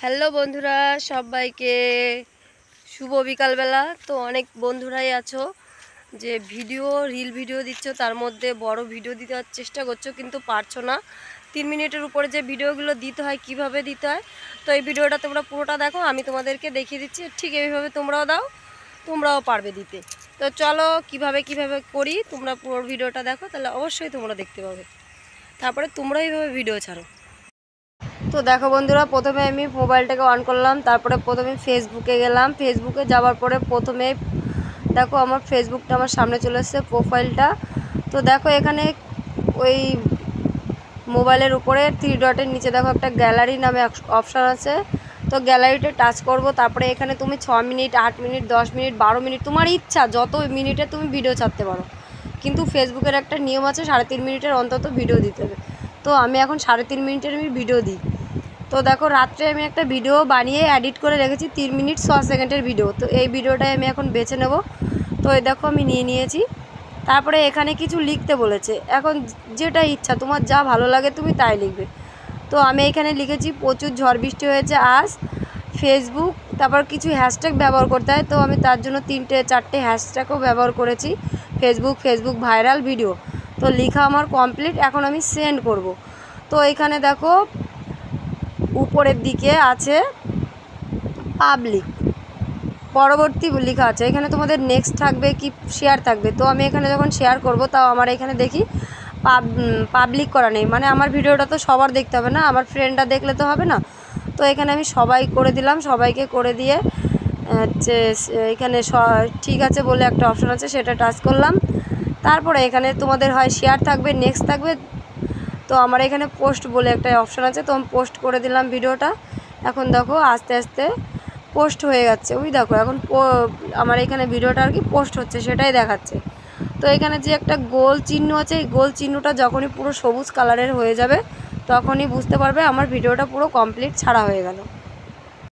Hello বন্ধুরা, সবাইকে শুভ বিকালবেলা। তো অনেক বন্ধুরাই আছো যে রিল ভিডিও দিচ্ছ, তার মধ্যে বড় ভিডিও দিতে চেষ্টা করছো কিন্তু পারছো না। 3 মিনিটের উপরে যে ভিডিওগুলো দিতে হয় কিভাবে দিতে হয়, তো এই ভিডিওটা তোমরা পুরোটা দেখো, আমি তোমাদেরকে দেখিয়ে দিচ্ছি। ঠিক এইভাবে তোমরাও দাও, তোমরাও পারবে দিতে। তো চলো কিভাবে করি, তোমরা পুরো ভিডিওটা দেখো, তাহলে অবশ্যই তোমরা দেখতে পাবে, তারপরে তোমরা এইভাবে ভিডিও ছাড়ো। তো দেখো বন্ধুরা, প্রথমে আমি মোবাইলটাকে অন করলাম, তারপরে প্রথমে ফেসবুকে গেলাম। ফেসবুকে যাওয়ার পরে প্রথমে দেখো আমার ফেসবুকটা আমার সামনে চলে এসেছে, প্রোফাইলটা। তো দেখো এখানে ওই মোবাইলের উপরে 3 ডটের নিচে দেখো একটা গ্যালারি নামে অপশান আছে। তো গ্যালারিতে টাচ করব, তারপরে এখানে তুমি 6 মিনিট, 8 মিনিট, 10 মিনিট, 12 মিনিট তোমার ইচ্ছা যত মিনিটে তুমি ভিডিও ছাড়তে পারো। কিন্তু ফেসবুকের একটা নিয়ম আছে, 3.5 মিনিটের অন্তত ভিডিও দিতে হবে। তো আমি এখন 3.5 মিনিটের ভিডিও দিই। তো দেখো রাত্রে আমি একটা ভিডিও বানিয়ে এডিট করে রেখেছি, 3 মিনিট 6 সেকেন্ডের ভিডিও। তো এই ভিডিওটাই আমি এখন বেছে নেব। তো এই দেখো আমি নিয়েছি। তারপরে এখানে কিছু লিখতে বলেছে, এখন যেটা ইচ্ছা তোমার, যা ভালো লাগে তুমি তাই লিখবে। তো আমি এখানে লিখেছি প্রচুর ঝড় বৃষ্টি হয়েছে আজ ফেসবুক, তারপর কিছু হ্যাশট্যাগ ব্যবহার করতে হয়। তো আমি তার জন্য 3-4টে হ্যাশট্যাগও ব্যবহার করেছি, ফেসবুক ভাইরাল ভিডিও। তো লেখা আমার কমপ্লিট, এখন আমি সেন্ড করব। তো এখানে দেখো উপরের দিকে আছে পাবলিক, পরবর্তী লেখা আছে। এখানে তোমাদের নেক্সট থাকবে কি শেয়ার থাকবে। তো আমি এখানে যখন শেয়ার করব, তাও আমার এখানে দেখি পাবলিক করা নেই, মানে আমার ভিডিওটা তো সবার দেখতে হবে না, আমার ফ্রেন্ডরা দেখলে তো হবে না। তো এখানে আমি সবাই করে দিলাম, সবাইকে করে দিয়ে এখানে ঠিক আছে বলে একটা অপশান আছে, সেটা টাচ করলাম। তারপরে এখানে তোমাদের হয় শেয়ার থাকবে, নেক্সট থাকবে। তো আমার এখানে পোস্ট বলে একটা অপশান আছে, তো আমি পোস্ট করে দিলাম ভিডিওটা। এখন দেখো আস্তে আস্তে পোস্ট হয়ে যাচ্ছে, ওই দেখো এখন আমার এখানে ভিডিওটা আর কি পোস্ট হচ্ছে, সেটাই দেখাচ্ছে। তো এখানে যে একটা গোল চিহ্ন আছে, এই গোল চিহ্নটা যখনই পুরো সবুজ কালারের হয়ে যাবে, তখনই বুঝতে পারবে আমার ভিডিওটা পুরো কমপ্লিট ছাড়া হয়ে গেল।